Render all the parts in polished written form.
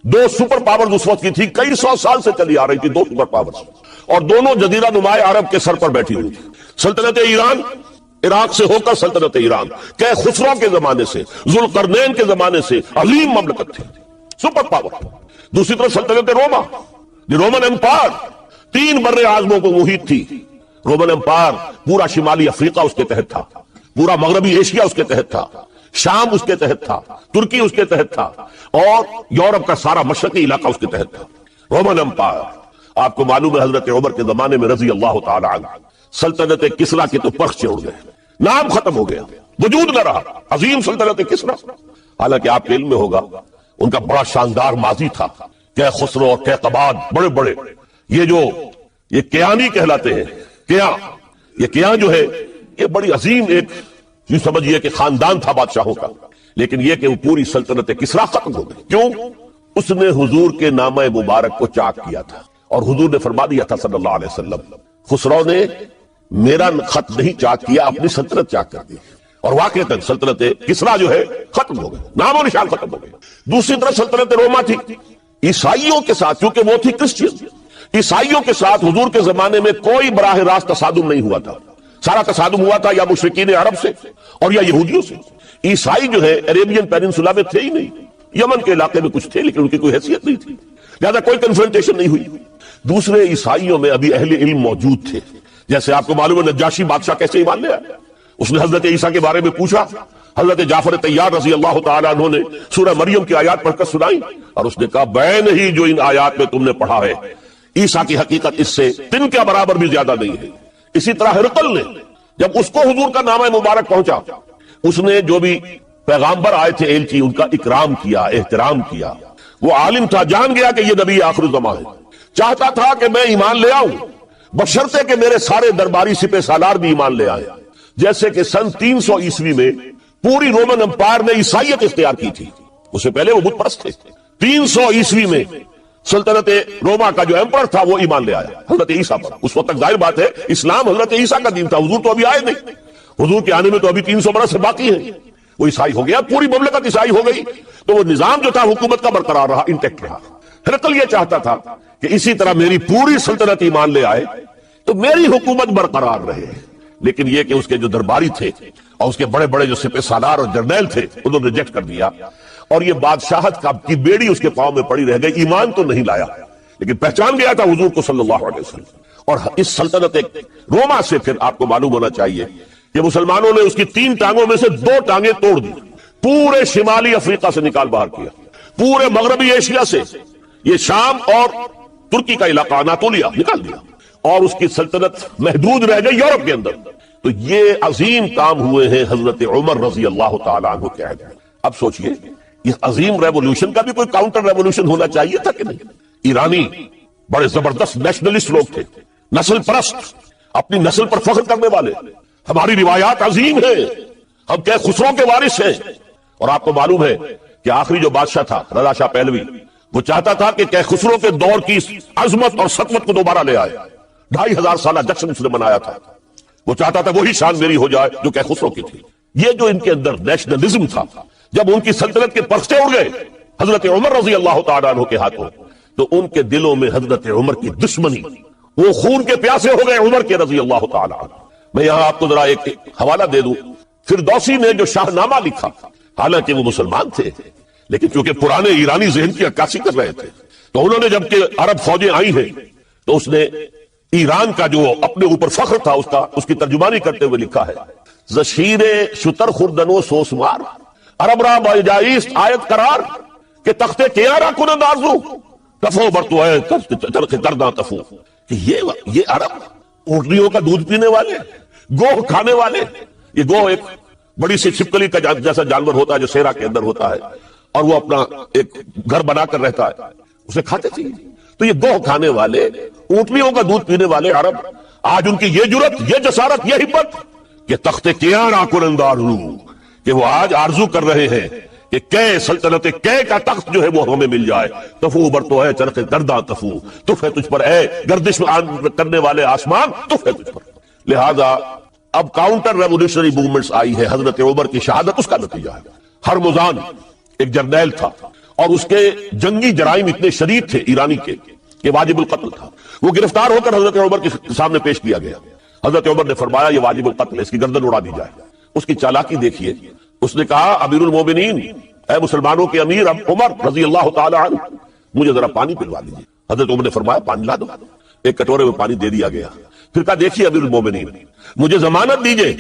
دو super powers اس وقت کی تھی، کئی سو سال سے چلی آ رہی تھی دو سپر پاورز، اور دونوں جزیرہ نمائے عرب کے سر پر بیٹھی ہوئی تھی۔ سلطنت ایران عراق سے ہو کر سلطنت ایران کہ خسرو کے زمانے سے، ذوالقرنین کے زمانے سے عظیم مملکت تھی، سپر پاور۔ دوسری طرف سلطنت روما، رومن امپائر، 3 بر اعظموں کو محیط تھی۔ رومن امپائر پورا شمالی افریقہ اس کے تحت تھا، پورا مغربی ایشیا اس کے تحت تھا، شام اس کے تحت تھا، ترکی اس کے تحت تھا، اور یورپ کا سارا مشرقی علاقہ اس کے تحت تھا۔ رومن امپائر، آپ کو معلوم ہے حضرت عمر کے زمانے میں رضی اللہ تعالی عنہ سلطنت کسریٰ کے تو پرخ چڑھ گئے، نام ختم ہو گیا، وجود نہ رہا عظیم سلطنت کسریٰ۔ حالانکہ آپ کے علم میں ہوگا ان کا بڑا شاندار ماضی تھا، کہ خسرو اور قیقباد بڑے بڑے، یہ کیانی کہلاتے ہیں، یہ کیان جو ہے یہ بڑی عظیم ایک یوں سمجھیے کہ خاندان تھا بادشاہوں کا، لیکن یہ کہ وہ پوری سلطنت کسریٰ ختم ہو گئی۔ کیوں؟ اس نے حضور کے نامہ مبارک کو چاک کیا تھا، اور حضور نے فرما دیا تھا صلی اللہ علیہ وسلم، خسرو نے میرا خط نہیں چاک کیا، اپنی سلطنت چاک کر دی، اور واقعتاً سلطنت کسریٰ جو ہے ختم ہو گئی، نام و نشان ختم ہو گئی۔ دوسری طرف سلطنت روما تھی، عیسائیوں کے ساتھ، چونکہ وہ تھی کرسچین، عیسائیوں کے ساتھ حضور کے زمانے میں کوئی براہ راست تصادم نہیں ہوا تھا، سارا تصادم ہوا تھا یا مشرکین عرب سے اور یا یہودیوں سے۔ عیسائی جو ہے عربین پیننسولا میں تھے ہی نہیں، یمن کے علاقے میں کچھ تھے لیکن ان کی کوئی حیثیت نہیں تھی، لہذا کوئی کنفرنٹیشن نہیں ہوئی۔ دوسرے عیسائیوں میں ابھی اہل علم موجود تھے، جیسے آپ کو معلوم ہے نجاشی بادشاہ کیسے ایمان لے آیا، اس نے حضرت عیسیٰ کے بارے میں پوچھا، حضرت جعفر طیار رضی اللہ تعالیٰ عنہ نے سورہ مریم کی آیات پڑھ کر سنائی، اور اس نے کہا بین ہی جو ان آیات میں تم نے پڑھا ہے، عیسیٰ کی حقیقت اس سے 3 کے برابر بھی زیادہ نہیں ہے۔ اسی طرح ہرقل نے جب اس کو حضور کا نامہ مبارک پہنچا، اس نے جو بھی پیغامبر آئے تھے ایلچی، ان کا اکرام کیا، احترام کیا۔ وہ عالم تھا، جان گیا کہ یہ نبی آخر الزمان ہے، چاہتا تھا کہ میں ایمان لے آؤں بشرطے کہ میرے سارے درباری سپہ سالار بھی ایمان لے آئے۔ جیسے کہ سن 300 عیسوی میں پوری رومن امپائر نے عیسائیت اختیار کی تھی، اس سے پہلے وہ بت پرست تھے۔ 300 عیسوی میں سلطنت روما کا جو ایمپرر تھا وہ ایمان لے آیا حضرت عیسیٰ پر۔ اس وقت تک ظاہر بات ہے اسلام حضرت عیسیٰ کا دین تھا، حضور تو ابھی آئے نہیں، حضور کے آنے میں تو ابھی 300 برس باقی ہے۔ وہ عیسائی ہو گیا، پوری مملکت عیسائی ہو گئی، تو وہ نظام جو تھا حکومت کا برقرار رہا، انٹیکٹ رہا۔ ہرقل یہ چاہتا تھا کہ اسی طرح میری پوری سلطنت ایمان لے آئے تو میری حکومت برقرار رہے، لیکن یہ کہ اس کے جو درباری تھے اور اس کے بڑے بڑے جو سپہ سالار اور جرنیل تھے انہوں نے ریجیکٹ کر دیا، اور یہ بادشاہت کی بیڑی اس کے پاؤں میں پڑی رہ گئی۔ ایمان تو نہیں لایا لیکن پہچان گیا تھا حضور کو صلی اللہ علیہ وسلم۔ اور اس سلطنت روما سے پھر آپ کو معلوم ہونا چاہیے کہ مسلمانوں نے اس کی 3 ٹانگوں میں سے 2 ٹانگیں توڑ دی، پورے شمالی افریقہ سے نکال باہر کیا، پورے مغربی ایشیا سے یہ شام اور ترکی کا علاقہ اناطولیہ نکال دیا، اور اس کی سلطنت محدود رہ گئی یورپ کے اندر۔ تو یہ عظیم کام ہوئے ہیں حضرت عمر رضی اللہ تعالیٰ عنہ کے عہد میں۔ اب سوچئے اس عظیم ریولوشن کا بھی کوئی کاؤنٹر ریولوشن ہونا چاہیے تھا کہ نہیں؟ ایرانی بڑے زبردست نیشنلسٹ لوگ تھے، نسل پرست، اپنی نسل پر فخر کرنے والے، ہماری روایات عظیم ہیں، ہم کہ خسرو کے وارث ہیں۔ اور آپ کو معلوم ہے کہ آخری جو بادشاہ تھا رضا شاہ پہلوی، وہ چاہتا تھا کہ خسرو کے دور کی عظمت اور سطوت کو دوبارہ لے آئے۔ 2500 سالہ جشن اس نے منایا تھا، وہ چاہتا تھا وہی شان میری ہو جائے جو خسرو کی تھی۔ یہ جو ان کے اندر نیشنلزم تھا، جب ان کی سلطنت کے پرچے اڑ گئے حضرت عمر رضی اللہ تعالیٰ عنہ کے ہاتھوں، تو ان کے دلوں میں حضرت عمر کی دشمنی، وہ خون کے پیاسے ہو گئے عمر کے رضی اللہ تعالیٰ عنہ۔ میں یہاں آپ کو ذرا ایک حوالہ دے دوں، فردوسی نے جو شاہ نامہ لکھا، حالانکہ وہ مسلمان تھے لیکن چونکہ پرانے ایرانی ذہن کی عکاسی کر رہے تھے، تو انہوں نے جب کہ عرب فوجیں آئی ہیں تو اس نے ایران کا جو اپنے اوپر فخر تھا اس کی ترجمانی کرتے ہوئے لکھا ہے، زشیر شتر خوردن و سوسمار عرب را باجائیست آیت قرار کہ تخت کیا را کنند آرزو تفو برتو ہے چرخ کرداں تفو۔ کہ یہ عرب اونٹنیوں کا دودھ پینے والے، گوہ کھانے والے، یہ گوہ ایک بڑی سی چھپکلی کا جیسا جانور ہوتا ہے جو سیرا کے اندر ہوتا ہے، اور وہ اپنا ایک گھر بنا کر رہتا ہے، اسے کھاتے تھے۔ تو یہ گوہ کھانے والے، اونٹنیوں کا دودھ پینے والے عرب، آج ان کی یہ جرت، یہ جسارت، یہ ہمت کہ تخت کیا را کنند آرزو، کہ وہ آج آرزو کر رہے ہیں کہ کہ سلطنت کہ کا تخت جو ہے وہ ہمیں مل جائے۔ تفو برتو ہے چرخ گرداں تفو، تف ہے تجھ پر اے گردش کرنے والے آسمان، تف ہے تجھ پر۔ لہذا اب کاؤنٹر ریولوشنری موومنٹس آئی ہے، حضرت عمر کی شہادت اس کا نتیجہ ہے۔ ہرمزان ایک جرنیل تھا، اور اس کے جنگی جرائم اتنے شدید تھے ایرانی کے کہ واجب القتل تھا. وہ گرفتار ہو کر حضرت عمر کے سامنے پیش کیا گیا. حضرت عمر نے فرمایا یہ واجب القتل ہے، اس کی گردن اڑا دی جائے. اس کی چالاکی دیکھیے، اس نے کہا امیر المومنین، اے مسلمانوں کے امیر عمر رضی اللہ تعالی عنہ، مجھے ذرا پانی پلوا دیجیے. حضرت عمر نے فرمایا پانی لا دو. ایک کٹورے میں پانی دے دیا گیا. پھر کہا دیکھیے امیر المومنین، مجھے ضمانت دیجیے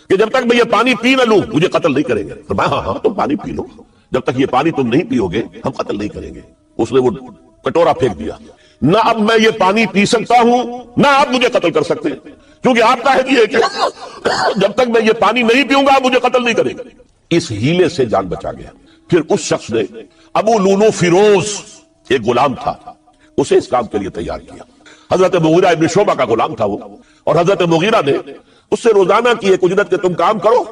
کہ جب تک میں یہ پانی پی نہ لوں مجھے قتل نہیں کریں گے. فرمایا ہاں ہاں تم پانی پی لو، جب تک یہ پانی تم نہیں پیو گے ہم قتل نہیں کریں گے. اس نے وہ کٹورا پھینک دیا. نہ اب میں یہ پانی پی سکتا ہوں نہ آپ مجھے قتل کر سکتے ہیں، کیونکہ آپ کا ہے کہ جب تک میں یہ پانی نہیں پیوں گا آپ مجھے قتل نہیں کریں گے. اس ہیلے سے جان بچا گیا. پھر اس شخص نے ابو لولو فیروز، ایک غلام تھا، اسے اس کام کے لیے تیار کیا. حضرت مغیرہ ابن شعبہ کا غلام تھا وہ، اور حضرت مغیرہ نے اس سے روزانہ کی ایک اجرت کہ تم کام کرو،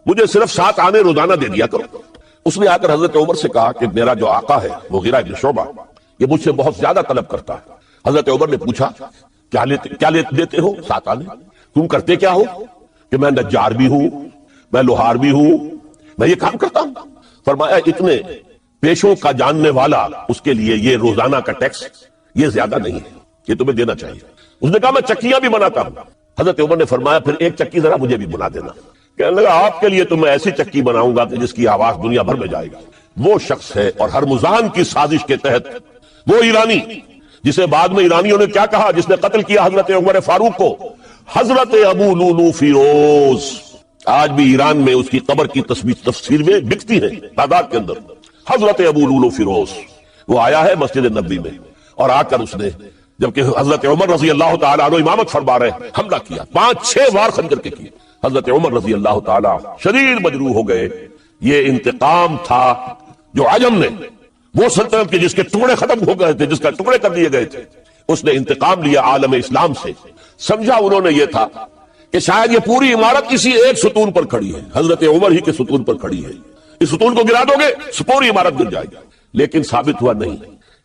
مجھے صرف 7 آنے روزانہ دے دیا کرو. اس نے آ کر حضرت عمر سے کہا کہ میرا جو آقا ہے مغیرہ ابن شعبہ یہ مجھ سے بہت زیادہ طلب کرتا ہے. حضرت عمر نے پوچھا کیا دیتے ہو 7 آنے؟ تم کرتے کیا ہو؟ کہ میں نجار بھی ہوں، میں لوہار بھی ہوں، میں یہ کام کرتا ہوں. فرمایا اتنے پیشوں کا جاننے والا اس کے لیے یہ روزانہ کا ٹیکس یہ زیادہ نہیں ہے، یہ تمہیں دینا چاہیے. اس نے کہا میں چکیاں بھی بناتا ہوں. حضرت عمر نے فرمایا پھر ایک چکی ذرا مجھے بھی بنا دینا. کہنے لگا آپ کے لیے تو میں ایسی چکی بناؤں گا کہ جس کی آواز دنیا بھر میں جائے گی. وہ شخص ہے اور ہرمزان کی سازش کے تحت وہ ایرانی جسے بعد میں ایرانیوں نے کیا کہا، جس نے قتل کیا حضرت عمر فاروق کو، حضرت ابو لولو فیروز. آج بھی ایران میں اس کی قبر کی تفسیر میں بکتی ہے تعداد کے اندر. حضرت ابو لولو فیروز وہ آیا ہے مسجد نبوی میں، اور آ کر اس نے جبکہ حضرت عمر رضی اللہ تعالیٰ عنہ امامت فرما رہے حملہ کیا، 5-6 وار خنجر کے کیے. حضرت عمر رضی اللہ تعالیٰ شدید مجروح ہو گئے. یہ انتقام تھا جو عجم نے، وہ سلطنت کے جس کے ٹکڑے ختم ہو گئے تھے، جس کا ٹکڑے کر دیے گئے تھے، اس نے انتقام لیا عالم اسلام سے. سمجھا انہوں نے یہ تھا کہ شاید یہ پوری عمارت کسی ایک ستون پر کھڑی ہے، حضرت عمر ہی کے ستون پر کھڑی ہے، اس ستون کو گرا دو گے پوری عمارت گر جائے گی. لیکن ثابت ہوا نہیں،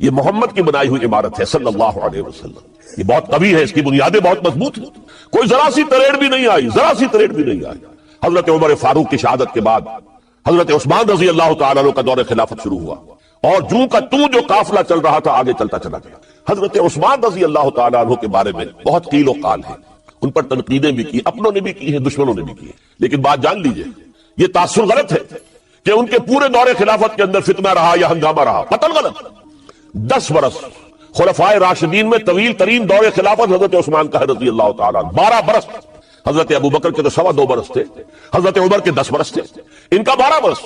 یہ محمد کی بنائی ہوئی عمارت ہے صلی اللہ علیہ وسلم. یہ بہت قوی ہے، اس کی بنیادیں بہت مضبوط ہیں، کوئی ذرا سی تریڑ بھی نہیں آئی، ذرا سی تریڑ بھی نہیں آئی. حضرت عمر فاروق کی شہادت کے بعد حضرت عثمان رضی اللہ تعالیٰ عنہ کا دور خلافت شروع ہوا، اور جوں کا تو جو قافلہ چل رہا تھا آگے چلتا چلا گیا. حضرت عثمان رضی اللہ تعالیٰ عنہ کے بارے میں بہت قیل و قال ہے، ان پر تنقیدیں بھی کی، اپنوں نے بھی کی ہیں، دشمنوں نے بھی کی. لیکن بات جان لیجئے یہ تاثر غلط ہے کہ ان کے پورے دور خلافت کے اندر فتنہ رہا یا ہنگامہ رہا. قتل غلط. 10 برس خلفائے راشدین میں طویل ترین دور خلافت حضرت عثمان کا ہے رضی اللہ تعالیٰ عنہ. 12 برس. حضرت ابو بکر کے تو 2.25 برس تھے، حضرت عمر کے 10 برس تھے، ان کا 12 برس.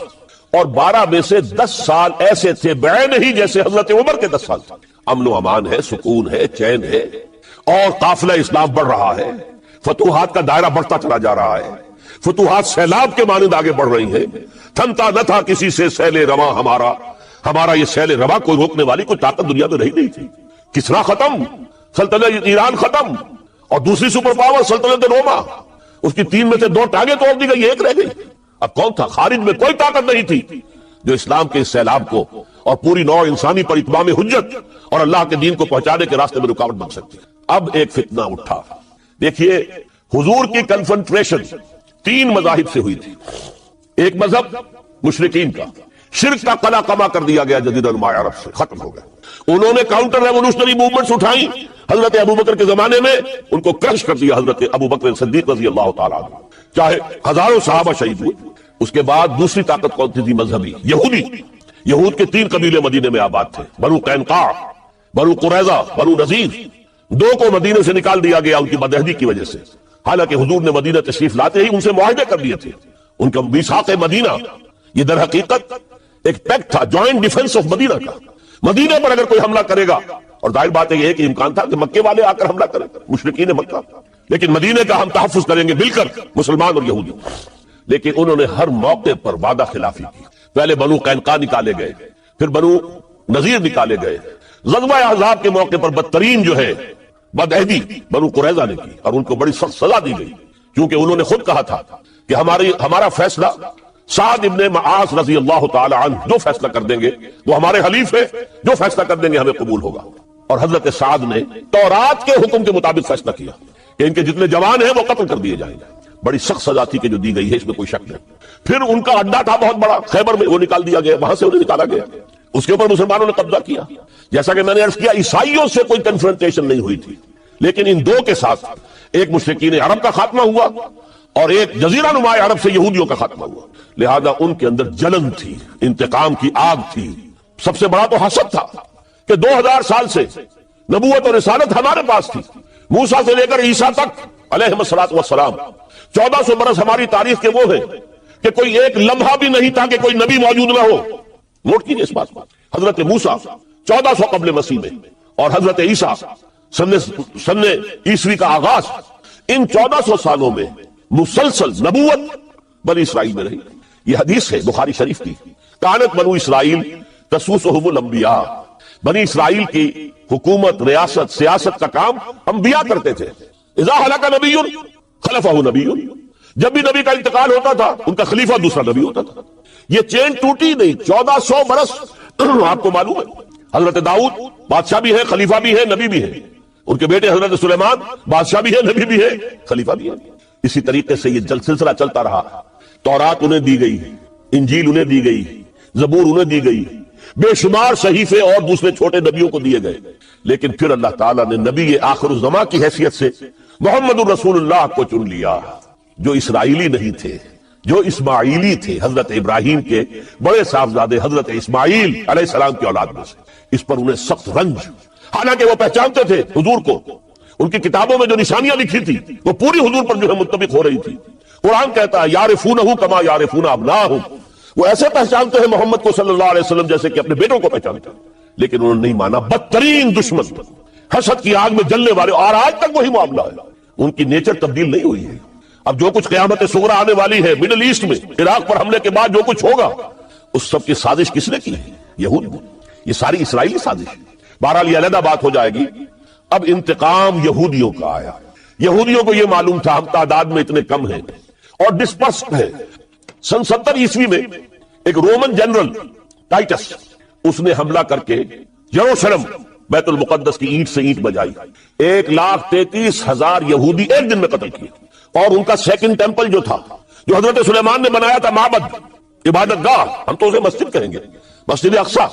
اور 12 میں سے 10 سال ایسے تھے بعین ہی جیسے حضرت عمر کے 10 سال تھے. امن و امان ہے، سکون ہے، چین ہے، اور قافلہ اسلام بڑھ رہا ہے، فتوحات کا دائرہ بڑھتا چلا جا رہا ہے، فتوحات سیلاب کے مانند آگے بڑھ رہی ہیں. تھمتا نہ تھا کسی سے سیل رواں ہمارا یہ سیل رواں کوئی روکنے والی کوئی طاقت دنیا میں رہی نہیں تھی. کسرا ختم، سلطنت ایران ختم، اور دوسری سپر پاور سلطنت روما، اس کی 3 میں سے 2 ٹانگیں توڑ دی گئی، 1 رہ گئی. اب کون تھا؟ خارج میں کوئی طاقت نہیں تھی جو اسلام کے اس سیلاب کو اور پوری نوع انسانی پر اتمام حجت اور اللہ کے دین کو پہنچانے کے راستے میں رکاوٹ بن سکتی. اب ایک فتنہ اٹھا. دیکھیے حضور کی کنفنٹریشن 3 مذاہب سے ہوئی تھی. ایک مذہب مشرکین کا، شرک کا قلع قمع کر دیا گیا جزیرہ نما عرب سے، ختم ہو گیا. انہوں نے کاؤنٹر ریولوشنری موومنٹس اٹھائیں حضرت ابو بکر کے زمانے میں، ان کو کرش کر دیا حضرت ابو بکر صدیق رضی اللہ تعالیٰ عنہ، چاہے ہزاروں صحابہ شہید ہوئے. اس کے بعد دوسری طاقت کون سی تھی؟ مذہبی یہودی. یہود کے 3 قبیلے مدینے میں آباد تھے، بنو قینقاع، بنو قریظہ، بنو نذیر. 2 کو مدینے سے نکال دیا گیا ان کی بدعہدی کی وجہ سے، حالانکہ حضور نے مدینہ تشریف لاتے ہی ان سے معاہدے کر دیے تھے. ان کا میثاق مدینہ یہ در حقیقت ایک پیکٹ تھا، جوائنٹ ڈیفنس آف مدینہ کا. مدینے پر اگر کوئی حملہ کرے گا، اور ظاہر بات ہے یہ ایک امکان تھا کہ مکے والے آ کر حملہ کریں، مشرکین مکہ، لیکن مدینے کا ہم تحفظ کریں گے مل کر مسلمان اور یہودی. لیکن انہوں نے ہر موقع پر وعدہ خلافی کی. پہلے بنو قینقاع نکالے گئے، پھر بنو نذیر نکالے گئے. غزوہ احزاب کے موقع پر بدترین جو ہے بدعہدی بنو قریظہ نے کی، اور ان کو بڑی سخت سزا دی گئی، کیونکہ انہوں نے خود کہا تھا کہ ہمارا فیصلہ سعد ابن معاذ رضی اللہ تعالی عنہ جو فیصلہ کر دیں گے وہ ہمارے حلیف ہے، جو فیصلہ کر دیں گے ہمیں قبول ہوگا. اور حضرت سعد نے تورات کے حکم کے مطابق فیصلہ کیا کہ ان کے جتنے جوان ہیں وہ قتل کر دیے جائیں گے. بڑی سخت سزا تھی کہ جو دی گئی ہے، اس میں کوئی شک نہیں. پھر ان کا اڈا تھا بہت بڑا خیبر میں، وہ نکال دیا گیا، وہاں سے انہیں نکالا گیا. اس کے اوپر مسلمانوں نے قبضہ کیا. جیسا کہ میں نے عرض کیا عیسائیوں سے کوئی کنفرنٹیشن نہیں ہوئی تھی، لیکن ان دو کے ساتھ ایک مشرکین عرب کا خاتمہ ہوا اور ایک جزیرہ نما عرب سے یہودیوں کا خاتمہ ہوا. لہذا ان کے اندر جلن تھی، انتقام کی آگ تھی. سب سے بڑا تو حسد تھا کہ 2000 سال سے نبوت اور رسالت ہمارے پاس تھی، موسیٰ سے لے کر عیسیٰ تک علیہ الصلوۃ والسلام. 1400 برس ہماری تاریخ کے وہ ہیں کہ کوئی ایک لمحہ بھی نہیں تھا کہ کوئی نبی موجود نہ ہو. نوٹ کیجئے اس بات کو. حضرت موسیٰ 1400 قبل مسیح میں اور حضرت عیسیٰ سن عیسوی کا آغاز، ان 1400 سالوں میں مسلسل نبوت بنی اسرائیل میں رہی. یہ حدیث ہے بخاری شریف کی، کانت بنو اسرائیل تسوسہم الانبیاء. بنی اسرائیل کی حکومت، ریاست، سیاست کا کام انبیاء کرتے تھے. اذا ہلک نبی خلفہ نبی، جب بھی نبی کا انتقال ہوتا تھا ان کا خلیفہ دوسرا نبی ہوتا تھا. یہ چین ٹوٹی نہیں. 1400 برس آپ کو معلوم ہے حضرت داؤد بادشاہ بھی ہے، خلیفہ بھی ہے، نبی بھی ہے. ان کے بیٹے حضرت سلیمان بادشاہ بھی ہے، نبی بھی ہے، خلیفہ بھی ہے. اسی طریقے سے یہ سلسلہ چلتا رہا. تورات انہیں دی گئی، انجیل انہیں دی گئی، زبور انہیں دی گئی، بے شمار صحیفے اور دوسرے چھوٹے نبیوں کو دیے گئے. لیکن پھر اللہ تعالیٰ نے نبی آخر الزماں کی حیثیت سے محمد الرسول اللہ کو چن لیا، جو اسرائیلی نہیں تھے، جو اسماعیلی تھے، حضرت ابراہیم کے بڑے صاحبزادے حضرت اسماعیل علیہ السلام کی اولاد میں سے. اس پر انہیں سخت رنج، حالانکہ وہ پہچانتے تھے حضور کو. ان کی کتابوں میں جو نشانیاں لکھی تھی وہ پوری حضور پر جو ہے متفق ہو رہی تھی. قرآن کہتا ہے یعرفونہ کما یعرفون ابناہم، وہ ایسے پہچانتے ہیں محمد کو صلی اللہ علیہ وسلم جیسے کہ اپنے بیٹوں کو پہچانتے ہیں. لیکن انہوں نے نہیں مانا. بدترین دشمن، حسد کی آگ میں جلنے والے، اور آج تک وہی معاملہ ہے. ان کی نیچر تبدیل نہیں ہوئی ہے. اب جو کچھ قیامت صغریٰ آنے والی ہے مڈل ایسٹ میں، عراق پر حملے کے بعد جو کچھ ہوگا، اس سب کی سازش کس نے کی ہے؟ یہود نے. یہ ساری اسرائیلی سازش ہے. بہرحال یہ علیحدہ بات ہو جائے گی. اب انتقام یہودیوں کا آیا. یہودیوں کو یہ معلوم تھا ہم تعداد میں اتنے کم ہیں اور ڈسپرسڈ ہیں. سن 70 عیسوی میں ایک رومن جنرل ٹائٹس، اس نے حملہ کر کے یروشلم بیت المقدس کی اینٹ سے اینٹ بجائی. 1,33,000 یہودی ایک دن میں قتل کیے. اور ان کا سیکنڈ ٹیمپل جو تھا، جو حضرت سلیمان نے بنایا تھا، معبد، عبادت گاہ، ہم تو اسے مسجد کہیں گے، مسجد اقصیٰ،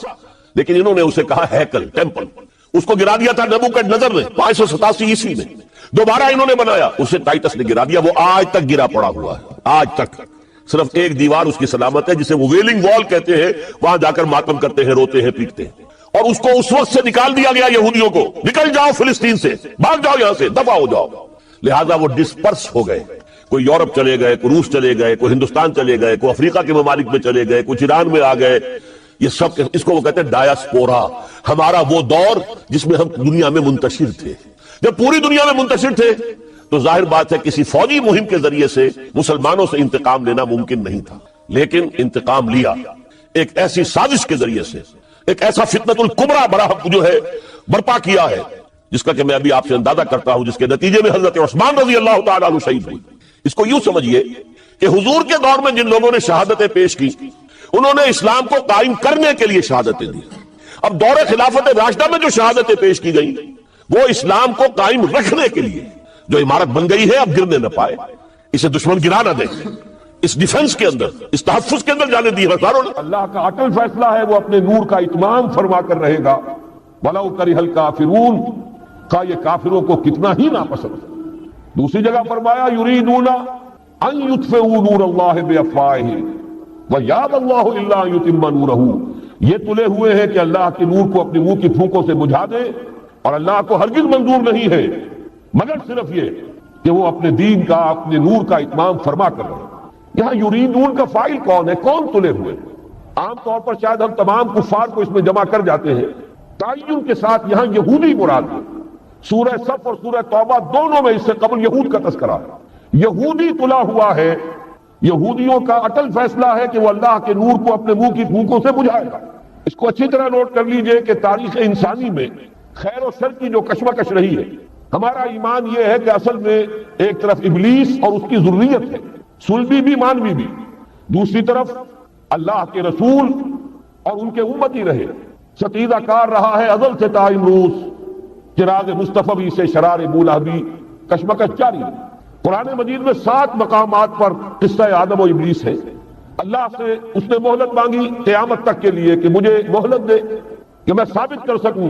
لیکن انہوں نے اسے کہا ہیکل، ٹیمپل. اس کو گرا دیا تھا نبوکدنضر نے 587 عیسوی میں. دوبارہ انہوں نے بنایا، اسے ٹائٹس نے گرا دیا. وہ آج تک گرا پڑا ہوا ہے، آج تک. صرف ایک دیوار اس کی سلامت ہے جسے وہ ویلنگ وال کہتے ہیں. وہاں جا کر ماتم کرتے ہیں، روتے ہیں، پیٹتے ہیں. اور اس کو اس وقت سے نکال دیا گیا یہودیوں کو، نکل جاؤ فلسطین سے، بھاگ جاؤ یہاں سے، دفع ہو جاؤ. لہذا وہ ڈسپرس ہو گئے. کوئی یورپ چلے گئے، کوئی روس چلے گئے، کوئی ہندوستان چلے گئے، کوئی افریقہ کے ممالک میں چلے گئے، کچھ ایران میں آ گئے. یہ سب، اس کو وہ کہتے ہیں ڈایاسپورا. ہمارا وہ دور جس میں ہم دنیا میں منتشر تھے. جب پوری دنیا میں منتشر تھے تو ظاہر بات ہے کسی فوجی مہم کے ذریعے سے مسلمانوں سے انتقام لینا ممکن نہیں تھا. لیکن انتقام لیا ایک ایسی سازش کے ذریعے سے. ایک ایسا فتنۃ الکبریٰ جو ہے برپا کیا ہے، جس کا کہ میں ابھی آپ سے اندازہ کرتا ہوں، جس کے نتیجے میں حضرت عثمان رضی اللہ تعالیٰ عنہ شہید ہوئی. اس کو یوں سمجھیے کہ حضور کے دور میں جن لوگوں نے شہادتیں پیش کی، انہوں نے اسلام کو قائم کرنے کے لیے شہادتیں دی. اب دور خلافت راشدہ میں جو شہادتیں پیش کی گئی، وہ اسلام کو قائم رکھنے کے لیے. جو عمارت بن گئی ہے اب گرنے نہ پائے، اسے دشمن گرا نہ دے، اس ڈیفنس کے اندر، اس تحفظ کے اندر جانے دی ہزاروں نے. اللہ کا اٹل فیصلہ ہے، وہ اپنے نور کا اتمام فرما کر رہے گا. وَلَوْ كَرِهَ الْكَافِرُونَ، کا یہ کافروں کو کتنا ہی ناپسند. دوسری جگہ فرمایا يُرِيدُونَ أَن يُطْفِئُوا نُورَ اللَّهِ بِأَفْوَاهِهِمْ وَيَأْبَى اللَّهُ إِلَّا أَن يُتِمَّ نُورَهُ. یہ تلے ہوئے ہیں کہ اللہ کے نور کو اپنے منہ کی پھونکوں سے بجھا دے، اور اللہ کو ہرگز منظور نہیں ہے مگر صرف یہ کہ وہ اپنے دین کا، اپنے نور کا اتمام فرما کر رہے. یہاں یریدون کا فاعل کون ہے؟ کون تلے ہوئے؟ عام طور پر شاید ہم تمام کفار کو اس میں جمع کر جاتے ہیں، تعین کے ساتھ یہاں یہودی مراد ہے. سورہ صف اور سورہ توبہ دونوں میں اس سے قبل یہود کا تذکرہ ہے. یہودی تلا ہوا ہے. یہودیوں کا اٹل فیصلہ ہے کہ وہ اللہ کے نور کو اپنے منہ کی پھونکوں سے بجھائے گا. اس کو اچھی طرح نوٹ کر لیجئے کہ تاریخ انسانی میں خیر و شر کی جو کشمکش رہی ہے، ہمارا ایمان یہ ہے کہ اصل میں ایک طرف ابلیس اور اس کی ذریت ہے، صلبی بھی مانوی بھی، دوسری طرف اللہ کے رسول اور ان کے امتی رہے. ستیزہ کار رہا ہے ازل سے تا امروز، چراغ مصطفی سے شرار بولا بھی کشمکش جاری. قرآن مجید میں 7 مقامات پر قصہ آدم و ابلیس ہے. اللہ سے اس نے مہلت مانگی قیامت تک کے لیے کہ مجھے مہلت دے کہ میں ثابت کر سکوں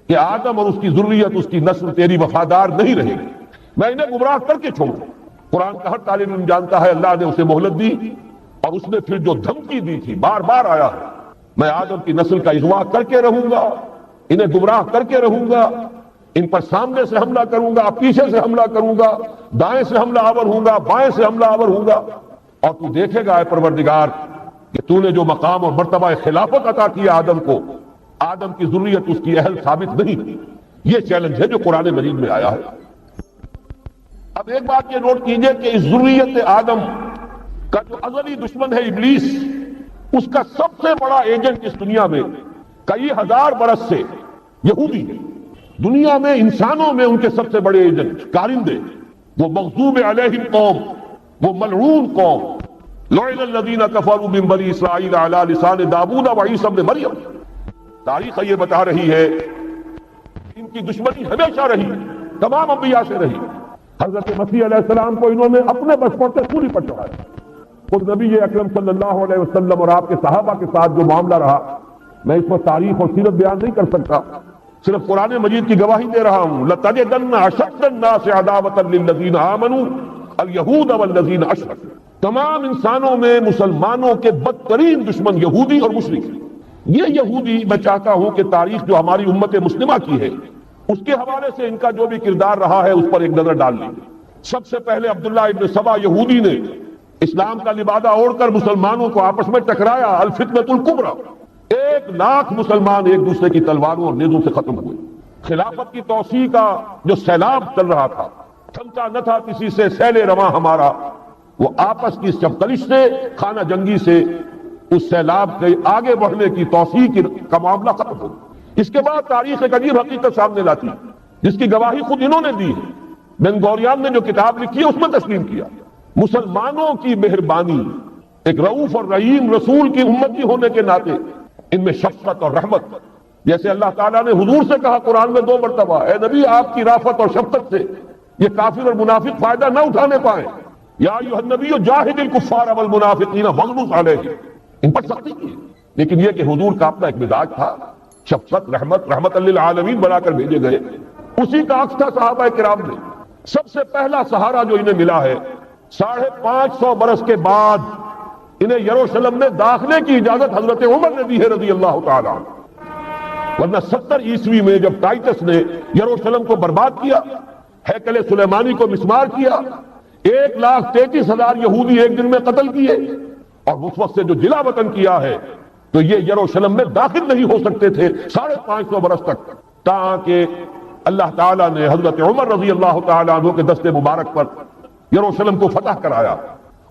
کہ آدم اور اس کی ذریت، اس کی نسل تیری وفادار نہیں رہے گی، میں انہیں گمراہ کر کے چھوڑوں۔ قرآن کا ہر طالب علم جانتا ہے اللہ نے اسے مہلت دی، اور اس نے پھر جو دھمکی دی تھی بار بار آیا ہے، میں آدم کی نسل کا اغوا کر کے رہوں گا، انہیں گمراہ کر کے رہوں گا، ان پر سامنے سے حملہ کروں گا، پیچھے سے حملہ کروں گا، دائیں سے حملہ آور ہوں گا، بائیں سے حملہ آور ہوں گا، اور تو دیکھے گا اے پروردگار کہ تو نے جو مقام اور مرتبہ خلافت عطا کیا آدم کو، آدم کی ذریت اس کی اہل ثابت نہیں۔ یہ چیلنج ہے جو قرآن مجید میں آیا ہے۔ اب ایک بات یہ نوٹ کیجئے کہ اس ذریت آدم کا جو ازلی دشمن ہے ابلیس، اس کا سب سے بڑا ایجنٹ اس دنیا میں کئی ہزار برس سے یہودی ہے۔ دنیا میں انسانوں میں ان کے سب سے بڑے ایجنٹ کارندے، وہ مغضوب علیہم قوم، وہ ملعون قوم، لعن الذین کفروا من بنی اسرائیل علی لسان داؤد و عیسی ابن مریم۔ تاریخ یہ بتا رہی ہے ان کی دشمنی ہمیشہ رہی، تمام انبیاء سے رہی۔ حضرت مسیح علیہ السلام کو انہوں نے اپنے بچپن سے سولی پر چڑھایا۔ خود نبی اکرم صلی اللہ علیہ وسلم اور آپ کے صحابہ کے ساتھ جو معاملہ رہا، میں اس پر تاریخ اور سیرت بیان نہیں کر سکتا، صرف قرآن مجید کی گواہی دے رہا ہوں۔ لَتَجِدَنَّ أَشَدَّ النَّاسِ عَدَاوَةً لِلَّذِينَ آمَنُوا الْيَهُودَ وَالَّذِينَ أَشْرَكُوا۔ تمام انسانوں میں مسلمانوں کے بدترین دشمن یہودی اور مشرک۔ یہ یہودی میں چاہتا ہوں کہ تاریخ جو ہماری امت مسلمہ کی ہے اس کے حوالے سے ان کا جو بھی کردار رہا ہے اس پر ایک نظر ڈال لیں۔ سب سے پہلے عبداللہ ابن سبا یہودی نے اسلام کا لبادہ اوڑھ کر مسلمانوں کو آپس میں ٹکرایا، الفتنۃ الکبریٰ۔ 1,00,000 مسلمان ایک دوسرے کی تلواروں اور نیزوں سے ختم ہوئے۔ خلافت کی توسیع کا جو سیلاب چل رہا تھا، تھمتا نہ تھا کسی سے سیل رواں ہمارا، وہ آپس کی چپتلش سے، خانہ جنگی سے اس سیلاب کے آگے بڑھنے کی توسیع کا معاملہ ختم ہو۔ اس کے بعد تاریخ ایک عجیب حقیقت سامنے لاتی جس کی گواہی خود انہوں نے دی ہے۔ بن گوریان نے جو کتاب لکھی ہے اس میں تسلیم کیا مسلمانوں کی مہربانی، ایک رؤوف اور رحیم رسول کی امتی ہونے کے ناطے ان میں شفقت اور رحمت، جیسے اللہ تعالیٰ نے حضور سے کہا قرآن میں 2 مرتبہ، اے نبی آپ کی رافت اور شفقت سے یہ کافر اور منافق فائدہ نہ اٹھانے پائیں، یا ایھا النبی جاہد الکفار والمنافقین واغلظ علیہم، ان پر سختی کی۔ لیکن یہ کہ حضور کا اپنا ایک مزاج تھا، شفقت، رحمت للعالمین بنا کر بھیجے گئے، اسی کا عکس تھا صحابہ کرام میں۔ سب سے پہلا سہارا جو انہیں ملا ہے 550 برس کے بعد انہیں یروشلم میں داخلے کی اجازت حضرت عمر نے دی ہے رضی اللہ تعالی عنہ۔ ورنہ 70 عیسوی میں جب ٹائٹس نے یروشلم کو برباد کیا، ہیکل سلیمانی کو مسمار کیا، 1,33,000 یہودی ایک دن میں قتل کیے، اور اس وقت سے جو جلا وطن کیا ہے تو یہ یروشلم میں داخل نہیں ہو سکتے تھے 550 برس تک، تاکہ اللہ تعالیٰ نے حضرت عمر رضی اللہ تعالیٰ عنہ کے دست مبارک پر یروشلم کو فتح کرایا،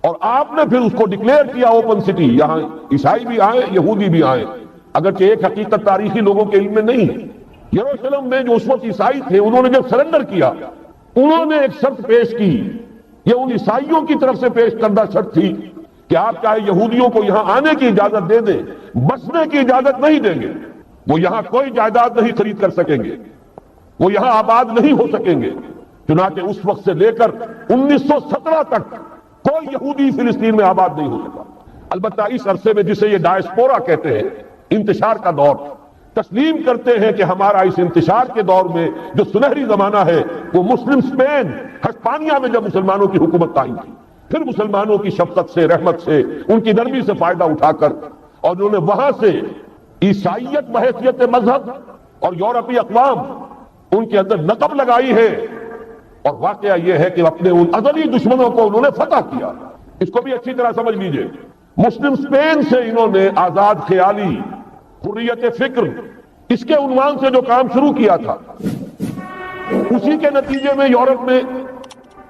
اور آپ نے پھر اس کو ڈکلیئر کیا اوپن سٹی۔ یہاں عیسائی بھی آئے، یہودی بھی آئے، اگرچہ ایک حقیقت تاریخی لوگوں کے علم میں نہیں ہے۔ یروشلم میں جو اس وقت عیسائی تھے انہوں نے جب سرنڈر کیا، انہوں نے ایک شرط پیش کی، یہ ان عیسائیوں کی طرف سے پیش کردہ شرط تھی کہ آپ چاہے یہودیوں کو یہاں آنے کی اجازت دے دیں، بسنے کی اجازت نہیں دیں گے، وہ یہاں کوئی جائیداد نہیں خرید کر سکیں گے، وہ یہاں آباد نہیں ہو سکیں گے۔ چنانچہ اس وقت سے لے کر 1917 تک کوئی یہودی فلسطین میں آباد نہیں ہو سکا۔ البتہ اس عرصے میں جسے یہ ڈائسپورا کہتے ہیں، انتشار کا دور، تسلیم کرتے ہیں کہ ہمارا اس انتشار کے دور میں جو سنہری زمانہ ہے وہ مسلم اسپین، ہسپانیہ میں جب مسلمانوں کی حکومت قائم تھی، پھر مسلمانوں کی شفقت سے، رحمت سے، ان کی نرمی سے فائدہ اٹھا کر، اور انہوں نے وہاں سے عیسائیت بحیثیت مذہب اور یورپی اقوام ان کے اندر نقب لگائی ہے، اور واقعہ یہ ہے کہ اپنے ان ازلی دشمنوں کو انہوں نے فتح کیا۔ اس کو بھی اچھی طرح سمجھ لیجئے، مسلم اسپین سے انہوں نے آزاد خیالی، حریت فکر، اس کے عنوان سے جو کام شروع کیا تھا، اسی کے نتیجے میں یورپ میں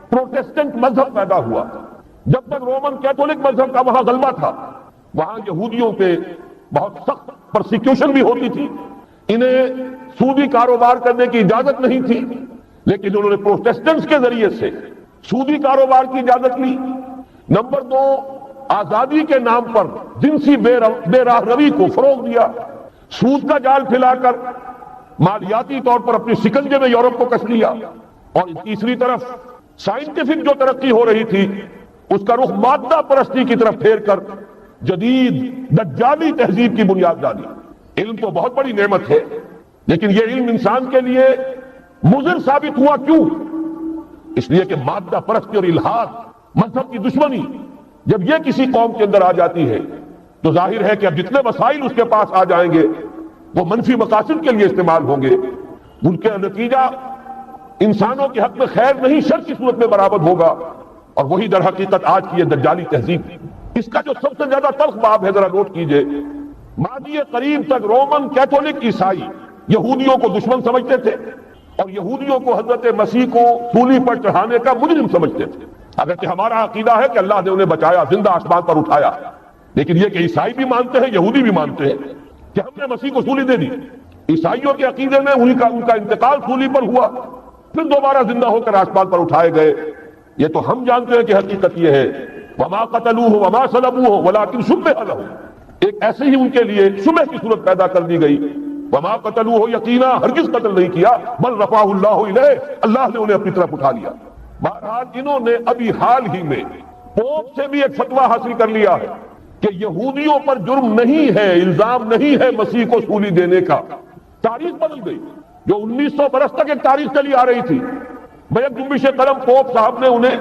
پروٹیسٹنٹ مذہب پیدا ہوا۔ جب تک رومن کیتھولک مذہب کا وہاں غلبہ تھا، وہاں یہودیوں پہ بہت سخت پرسیکیوشن بھی ہوتی تھی، انہیں سودی کاروبار کرنے کی اجازت نہیں تھی، لیکن انہوں نے پروٹیسٹنٹس کے ذریعے سے سودی کاروبار کی اجازت لی۔ نمبر 2، آزادی کے نام پر جنسی بے راہ روی کو فروغ دیا، سود کا جال پھیلا کر مالیاتی طور پر اپنی شکنجے میں یورپ کو کس لیا۔ اور تیسری طرف سائنٹیفک جو ترقی ہو رہی تھی اس کا رخ مادہ پرستی کی طرف پھیر کر جدید دجالی تہذیب کی بنیاد ڈالی۔ علم تو بہت بڑی نعمت ہے، لیکن یہ علم انسان کے لیے مضر ثابت ہوا کیوں؟ اس لیے کہ مادہ پرستی اور الحاد، مذہب کی دشمنی جب یہ کسی قوم کے اندر آ جاتی ہے تو ظاہر ہے کہ اب جتنے وسائل اس کے پاس آ جائیں گے وہ منفی مقاصد کے لیے استعمال ہوں گے، ان کا نتیجہ انسانوں کے حق میں خیر نہیں شر کی صورت میں برآمد ہوگا، اور وہی در حقیقت آج کی یہ دجالی تہذیب۔ اس کا جو سب سے زیادہ تلخ باب ہے، ذرا نوٹ کیجئے، ماضی قریب تک رومن کیتھولک عیسائی یہودیوں کو دشمن سمجھتے تھے اور یہودیوں کو حضرت مسیح کو سولی پر چڑھانے کا مجرم سمجھتے تھے، اگرچہ ہمارا عقیدہ ہے کہ اللہ نے انہیں بچایا، زندہ آسمان پر اٹھایا، لیکن یہ کہ عیسائی بھی مانتے ہیں، یہودی بھی مانتے ہیں کہ ہم نے مسیح کو سولی دے دی۔ عیسائیوں کے عقیدے میں ان کا انتقال سولی پر ہوا، پھر دوبارہ زندہ ہو کر آسمان پر اٹھائے گئے۔ یہ تو ہم جانتے ہیں کہ حقیقت یہ ہے، وما قتلوہ وما صلبوہ ولکن شبہ لہ، ایک ایسے ہی ان کے لیے شبہ کی صورت پیدا کر دی گئی۔ وما قتلوہ، یقینا ہرگز قتل نہیں کیا، بل رفعہ اللہ الیہ، اللہ نے انہیں اپنی طرف اٹھا لیا۔ بہرحال انہوں نے ابھی حال ہی میں پوپ سے بھی ایک فتویٰ حاصل کر لیا ہے کہ یہودیوں پر جرم نہیں ہے، الزام نہیں ہے مسیح کو سولی دینے کا۔ تاریخ بدل گئی، جو 1900 برس تک ایک تاریخ چلی آ رہی تھی، بیک جنبش قلم پوپ صاحب نے انہیں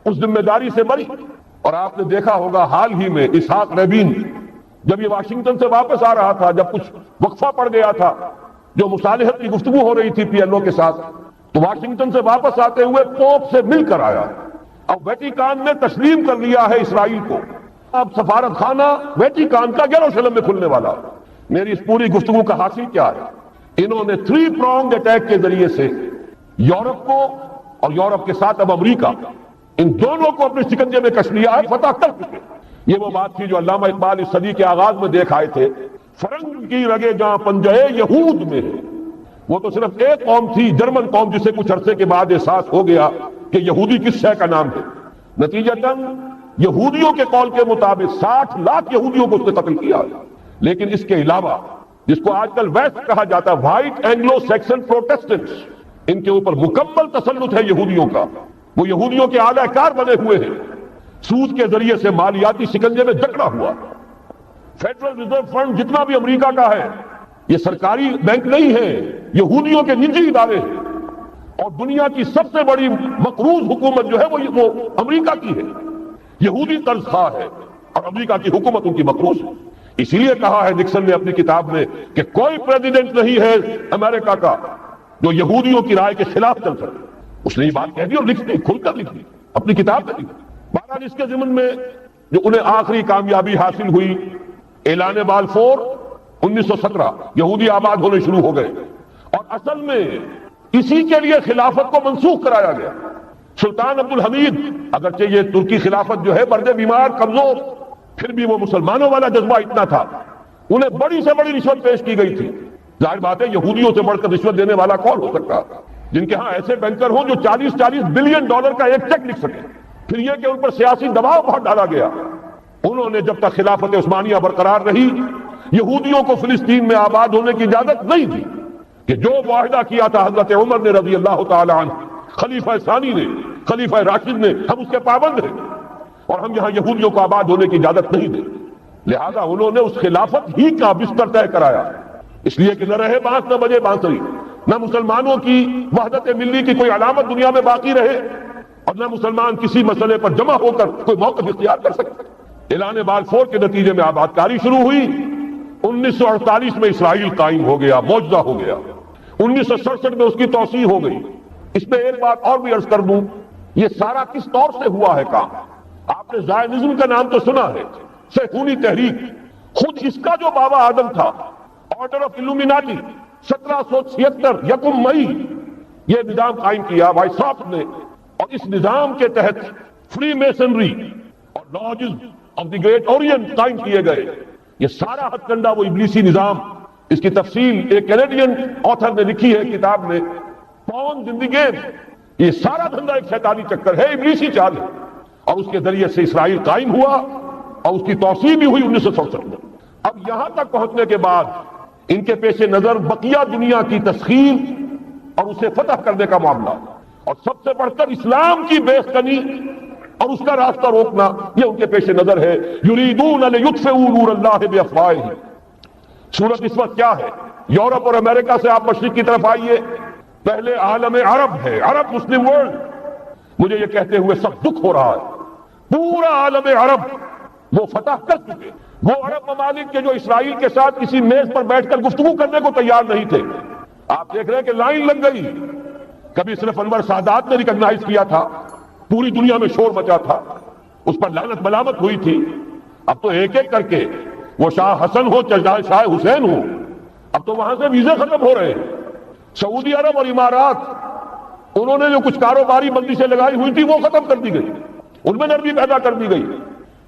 اس ذمہ داری سے بری۔ اور آپ نے دیکھا ہوگا حال ہی میں اسحاق ریبین جب یہ واشنگٹن سے واپس آ رہا تھا، جب کچھ وقفہ پڑ گیا تھا، جو مصالحت کی گفتگو ہو رہی تھی پی ایل او کے ساتھ، تو واشنگٹن سے واپس آتے ہوئے پوپ سے مل کر آیا۔ اب ویٹیکان نے تسلیم کر لیا ہے اسرائیل کو، اب سفارت خانہ ویٹیکان کا یروشلم میں کھلنے والا۔ میری اس پوری گفتگو کا حاصل کیا ہے؟ انہوں نے 3 pronged اٹیک کے ذریعے سے یورپ کو اور یورپ کے ساتھ اب امریکہ، ان دونوں کو اپنے شکنجے میں کش لیا ہے، فتح کر چکے۔ یہ وہ بات تھی جو علامہ اقبال اس صدی کے آغاز میں دیکھ آئے تھے، فرنگ کی رگے جہاں پنجے یہود میں ہے۔ وہ تو صرف ایک قوم تھی، جرمن قوم، جسے کچھ عرصے کے بعد احساس ہو گیا کہ یہودی کس شے کا نام ہے۔ نتیجتاً یہودیوں کے قول کے مطابق 60 لاکھ یہودیوں کو اس نے قتل کیا، لیکن اس کے علاوہ جس کو آج کل ویسٹ کہا جاتا ہے، وائٹ اینگلو سیکسن پروٹیسٹنٹس، ان کے اوپر مکمل تسلط ہے یہودیوں کا۔ وہ یہودیوں کے اعلی کار بنے ہوئے ہیں، سود کے ذریعے سے مالیاتی شکنجے میں جکڑا ہوا۔ فیڈرل ریزرو فنڈ جتنا بھی امریکہ کا ہے، یہ سرکاری بینک نہیں ہے، یہودیوں کے نجی ادارے ہیں، اور دنیا کی سب سے بڑی مقروض حکومت جو ہے وہ امریکہ کی ہے، یہودی قرض خواہ ہے، اور امریکہ کی حکومت ان کی مقروض ہے۔ اسی لیے کہا ہے نکسن نے اپنی کتاب میں کہ کوئی پریزیڈنٹ نہیں ہے امریکہ کا جو یہودیوں کی رائے کے خلاف چل سکے۔ اس نے یہ بات کہہ دی اور لکھ دی، کھل کر لکھ دی، اپنی کتاب میں لکھ دی۔ بہرحال اس کے ضمن میں جو انہیں آخری کامیابی حاصل ہوئی، اعلان بالفور 1917، یہودی آباد ہونے شروع ہو گئے، اور اصل میں اسی کے لیے خلافت کو منسوخ کرایا گیا۔ سلطان عبد الحمید، اگرچہ یہ ترکی خلافت جو ہے برد بیمار کمزور، پھر بھی وہ مسلمانوں والا جذبہ اتنا تھا، انہیں بڑی سے بڑی رشوت پیش کی گئی تھی۔ ظاہر بات ہے یہودیوں سے بڑھ کر رشوت دینے والا کون ہو سکتا، جن کے ہاں ایسے بینکر ہوں جو 40 بلین ڈالر کا ایک چیک لکھ سکے۔ پھر یہ کہ ان پر سیاسی دباؤ بہت ڈالا گیا۔ انہوں نے جب تک خلافت عثمانیہ برقرار رہی، یہودیوں کو فلسطین میں آباد ہونے کی اجازت نہیں دی، کہ جو معاہدہ کیا تھا حضرت عمر نے رضی اللہ تعالی عنہ، خلیفہ ثانی نے، خلیفہ راشد نے، ہم اس کے پابند ہیں، اور ہم یہاں یہودیوں کو آباد ہونے کی اجازت نہیں دیں۔ لہذا انہوں نے اس خلافت ہی کا بستر طے کرایا، اس لیے کہ نہ رہے بانس نہ بجے بانسری، نہ مسلمانوں کی وحدت ملی کی کوئی علامت دنیا میں باقی رہے، اور نہ مسلمان کسی مسئلے پر جمع ہو کر کوئی موقف اختیار کر سکتے۔ اعلان بالفور کے نتیجے میں آبادکاری شروع ہوئی۔ 1948 میں اسرائیل قائم ہو گیا، معجزہ ہو گیا۔ 1967 میں اس کی توسیع ہو گئی۔ اس میں ایک بات اور بھی عرض کر دوں، یہ سارا کس طور سے ہوا ہے کام؟ آپ نے زائنزم کا نام تو سنا ہے، صہیونی تحریک، خود اس کا جو بابا آدم تھا، آرڈر آف الومیناٹی، 1776 یکم مئی یہ نظام قائم کیا وائسراف نے، اور اس نظام کے تحت فری میسنری اور lodges of the great Orient قائم کیے گئے۔ یہ سارا ہتھ کنڈا وہ ابلیسی نظام، اس کی تفصیل ایک کینیڈین آتھر نے لکھی ہے کتاب میں، پاؤنڈ ان دی گیم۔ یہ سارا دھندا ایک شیطانی چکر ہے، ابلیسی چال ہے، اور اس کے ذریعے سے اسرائیل قائم ہوا، اور اس کی توسیع بھی ہوئی 1967 میں۔ اب یہاں تک پہنچنے کے بعد ان کے پیش نظر بقیہ دنیا کی تسخیر اور اسے فتح کرنے کا معاملہ، اور سب سے بڑھ کر اسلام کی بیخ کنی اور اس کا راستہ روکنا یہ ان کے پیش نظر ہے. یریدون لیطفئوا نور اللہ بافواہہم. صورت اس وقت کیا ہے؟ یورپ اور امریکہ سے آپ مشرق کی طرف آئیے. پہلے عالم عرب ہے، عرب مسلم ورلڈ. مجھے یہ کہتے ہوئے سخت دکھ ہو رہا ہے، پورا عالم عرب وہ فتح کر چکے. وہ عرب ممالک کے جو اسرائیل کے ساتھ کسی میز پر بیٹھ کر گفتگو کرنے کو تیار نہیں تھے. آپ دیکھ رہے ہیں کہ لائن لگ گئی. کبھی صرف انور سادات نے ریکگنائز کیا تھا، پوری دنیا میں شور مچا تھا، اس پر لعنت ملامت ہوئی تھی. اب تو ایک ایک کر کے، وہ شاہ حسن ہو چاہے شاہ حسین ہو، اب تو وہاں سے ویزے ختم ہو رہے ہیں. سعودی عرب اور امارات، انہوں نے جو کچھ کاروباری بندشیں لگائی ہوئی تھی وہ ختم کر دی گئی، ان میں نرمی پیدا کر دی گئی.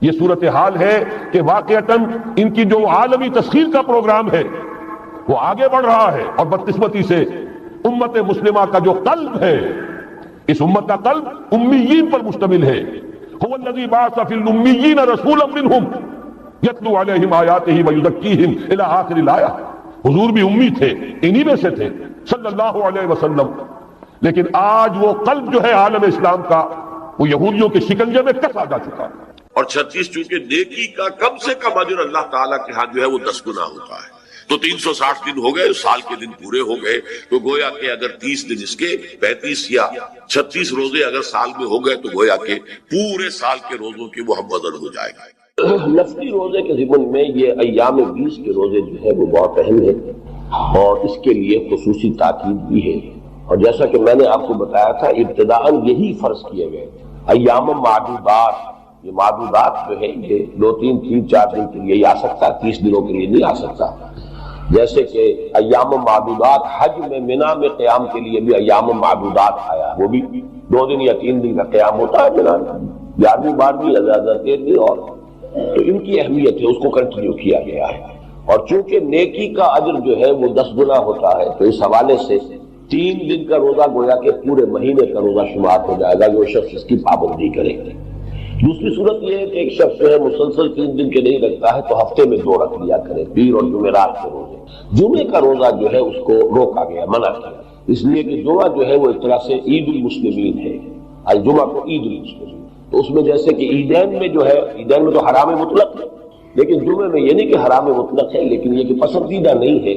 یہ صورتحال ہے کہ واقعتاً ان کی جو عالمی تسخیر کا پروگرام ہے وہ آگے بڑھ رہا ہے. اور بدقسمتی سے امت مسلمہ کا جو قلب ہے، اس امت کا قلب امیین پر مشتمل ہے. هو الذی بعث فی الامیین رسولا منہم یتلو علیہم آیاتہ ویزکیہم الی آخر الآیہ. حضور بھی امی تھے، انہی میں سے تھے صلی اللہ علیہ وسلم. لیکن آج وہ قلب جو ہے عالم اسلام کا، وہ یہودیوں کے شکنجے میں کسا جا چکا. اور 36 چونکہ نیکی کا کم سے کم اجر اللہ تعالیٰ کے ہاں جو ہے وہ 10 گنا ہوتا ہے. تو 360 دن ہو گئے، سال کے دن پورے ہو گئے. تو گویا کہ اگر 30 دن اس کے 35 یا 36 روزے اگر سال میں ہو گئے تو گویا کہ پورے سال کے روزوں کی وہ ہم وزن ہو جائے گا. نفلی روزے کے ضمن میں یہ ایام 20 کے روزے جو ہے وہ بہت اہم ہے، اور اس کے لیے خصوصی تاکید بھی ہے. اور جیسا کہ میں نے آپ کو بتایا تھا، ابتداءً یہی فرض کیے گئے ایام معدودات. یہ معدودات جو ہے یہ 2 3 3 4 دن کے لیے ہی آ سکتا، 30 دنوں کے لیے نہیں آ سکتا. جیسے کہ ایام معدودات حج میں منا میں قیام کے لیے بھی ایام معدودات آیا، وہ بھی 2 دن یا 3 دن کا قیام ہوتا ہے منا میں، 11ویں 12ویں یا زیادہ 13ویں. اور تو ان کی اہمیت ہے، اس کو کنٹینیو کیا گیا ہے. اور چونکہ نیکی کا اجر جو ہے وہ 10 گنا ہوتا ہے، تو اس حوالے سے 3 دن کا روزہ گویا کہ پورے مہینے کا روزہ شمار ہو جائے گا جو شخص اس کی پابندی کرے. دوسری صورت یہ ہے کہ ایک شخص جو ہے مسلسل 3 دن کے نہیں رکھتا ہے تو ہفتے میں 2 رکھ لیا کرے، پیر اور جمعرات کے روزے. جمعے کا روزہ جو ہے اس کو روکا گیا، منع کیا، اس لیے کہ جمعہ جو ہے وہ ایک طرح سے عید المسلمین ہے. الجمعہ کو عید المسلمین، تو اس میں جیسے کہ عیدین میں جو ہے، عیدین میں تو حرام مطلق ہے، لیکن جمعے میں یہ نہیں کہ حرام مطلق ہے، لیکن یہ کہ پسندیدہ نہیں ہے.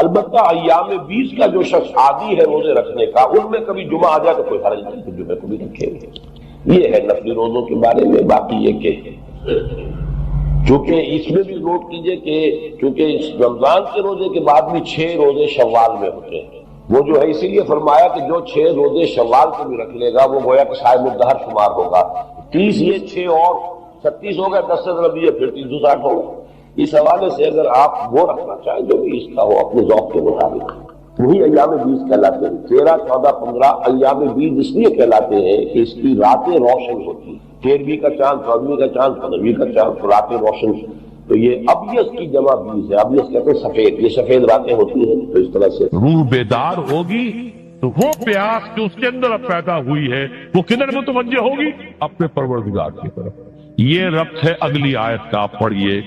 البتہ ایام 20 کا جو شخص عادی ہے روزے رکھنے کا، ان میں کبھی جمعہ آ جائے تو کوئی حرج نہیں کہ جمعے کو بھی رکھیں گے. یہ ہے نفلی روزوں کے بارے میں. باقی یہ کہ چونکہ اس میں بھی نوٹ کیجئے کہ چونکہ رمضان کے روزے کے بعد بھی 6 روزے شوال میں ہوتے ہیں، وہ جو ہے اسی لیے فرمایا کہ جو 6 روزے شوال کو بھی رکھ لے گا وہ گویا کہ صائم الدہر شمار ہوگا. 30 یہ 6 اور 36 ہو گئے، 10 سے ضرب یہ پھر 360 ہوگا. اس حوالے سے اگر آپ وہ رکھنا چاہیں جو بھی اس کا ہو اپنے ذوق کے مطابق، وہی ایام 20 کہلاتے ہیں. 13 14 15 ایام 20 اس لیے کہلاتے ہیں کہ اس کی راتیں روشن ہوتی ہیں. 13ویں کا چاند، 14ویں کا چاند، 15ویں کا چاند، راتیں روشن. تو یہ ابیض کی جمع 20 ہے. ابیض کہتے ہیں سفید، یہ سفید راتیں ہوتی ہیں. تو اس طرح سے روح بیدار ہوگی تو وہ پیاس جو اس کے اندر اب پیدا ہوئی ہے وہ کدھر متوجہ ہوگی؟ اپنے پروردگار کی طرف. یہ ربط ہے اگلی آیت کا، آپ پڑھیے.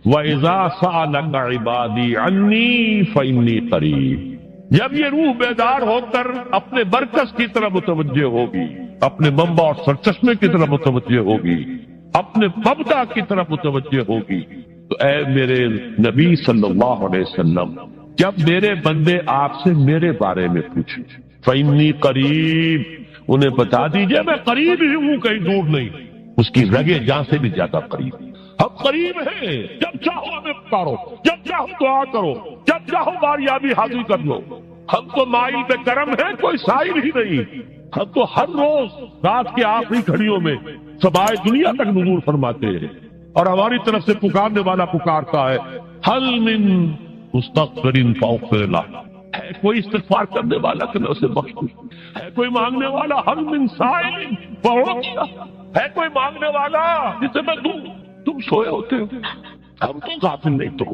وَإِذَا سَأَلَكَ عِبَادِي عَنِّي فَإِنِّي قَرِيبٌ. جب یہ روح بیدار ہو کر اپنے مرکز کی طرف متوجہ ہوگی، اپنے منبع اور سرچشمے کی طرف متوجہ ہوگی، اپنے مبدا کی طرف متوجہ ہوگی، تو اے میرے نبی صلی اللہ علیہ وسلم، جب میرے بندے آپ سے میرے بارے میں پوچھیں فَإِنِّي قَرِيبٌ، انہیں بتا دیجئے میں قریب ہی ہوں، کہیں دور نہیں. اس کی رگے جان سے بھی زیادہ قریب. ہم قریب ہیں، جب چاہو ہمیں پکارو، جب چاہو دعا کرو، جب چاہو باریابی حاضر کر لو. ہم تو مائل پہ کرم ہیں، کوئی سائل ہی نہیں. ہم تو ہر روز رات کے آخری گھڑیوں میں سبائے دنیا تک نزول فرماتے ہیں، اور ہماری طرف سے پکارنے والا پکارتا ہے حل من مستغفر فاغفر لہ. ہے کوئی استغفار کرنے والا کہ میں اسے بخش دوں؟ ہے کوئی مانگنے والا؟ حل من سائل فاعطیہ. ہے کوئی مانگنے والا جسے میں دوں؟ تم سوئے ہوتے ہو، ہم تو غافل نہیں. تو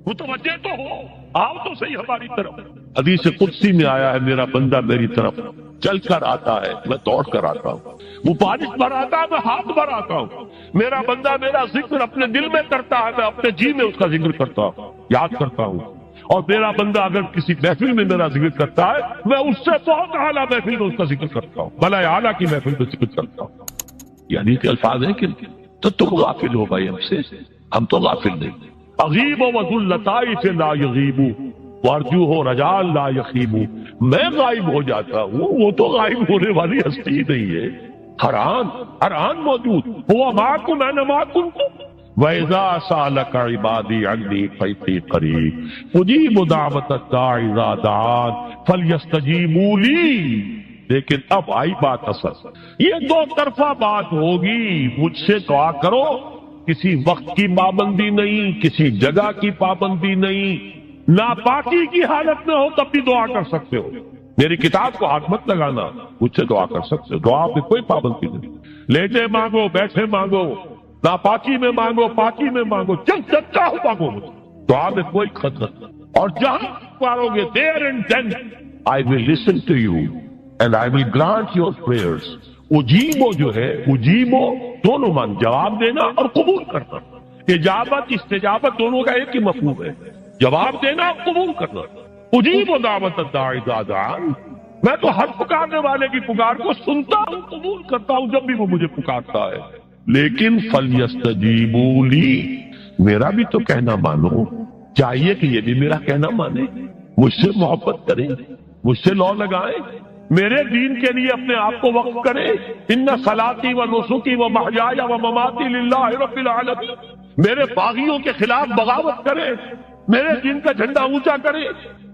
متوجہ تو ہو، آؤ تو صحیح ہماری طرف. حدیث قدسی میں آیا ہے میرا بندہ میری طرف چل کر آتا ہے، میں دوڑ کر آتا ہوں. وہ بارش بھر آتا ہے، میں ہاتھ بھر آتا ہوں. میرا بندہ میرا ذکر اپنے دل میں کرتا ہے، میں اپنے جی میں اس کا ذکر کرتا ہوں، یاد کرتا ہوں. اور میرا بندہ اگر کسی محفل میں میرا ذکر کرتا ہے، میں اس سے بہت اعلیٰ محفل میں اس کا ذکر کرتا ہوں، بلائے اعلیٰ کی محفل میں ذکر کرتا ہوں. یعنی کہ الفاظ ہیں کہ تو تم غافل ہو بھائی ہم سے، ہم تو غافل نہیں. اغیب و ذلطائف لا یغیب وارجو ہو رجال لا یخیب، میں غائب ہو جاتا ہوں، وہ تو غائب ہونے والی ہستی نہیں ہے. حران موجود ہوا معکم انا معکم. وَإِذَا سَأَلَكَ عِبَادِي عَنِّي فَإِنِّي قَرِيبٌ أُجِيبُ دَعْوَةَ الدَّاعِ إِذَا دَعَانِ فَلْيَسْتَجِيبُوا لِي. لیکن اب آئی بات اصل، یہ دو طرفہ بات ہوگی. مجھ سے دعا کرو، کسی وقت کی پابندی نہیں، کسی جگہ کی پابندی نہیں، ناپاکی کی حالت میں ہو تب بھی دعا کر سکتے ہو. میری کتاب کو ہاتھ مت لگانا، مجھ سے دعا کر سکتے ہو، دعا میں کوئی پابندی نہیں. لیٹے مانگو، بیٹھے مانگو، ناپاکی میں مانگو، پاکی میں مانگو، جب چاہو مانگو، دعا میں کوئی خطرہ نہیں. اور جہاں مانگو گے there and then I will listen to you and I will grant your prayers. اجیبو جو ہے، اجیبو دونوں مان، جواب دینا اور قبول کرنا. اجابت استجابت دونوں کا ایک ہی مفہوم ہے، جواب دینا اور قبول کرنا. اجیبو دعوت الداعی اذا دعان، میں تو ہر پکارنے والے کی پکار کو سنتا ہوں، قبول کرتا ہوں جب بھی وہ مجھے پکارتا ہے. لیکن فَلْيَسْتَجِيبُوا لِي، میرا بھی تو کہنا مانو. چاہیے کہ یہ بھی میرا کہنا مانے، مجھ سے محبت کریں، مجھ سے لو لگائیں، میرے دین کے لیے اپنے آپ کو وقف کریں. ان صلاتی و نسکی و محیای و مماتی للہ رب العالمین، میرے باغیوں کے خلاف بغاوت کریں، میرے دین کا جھنڈا اونچا کریں.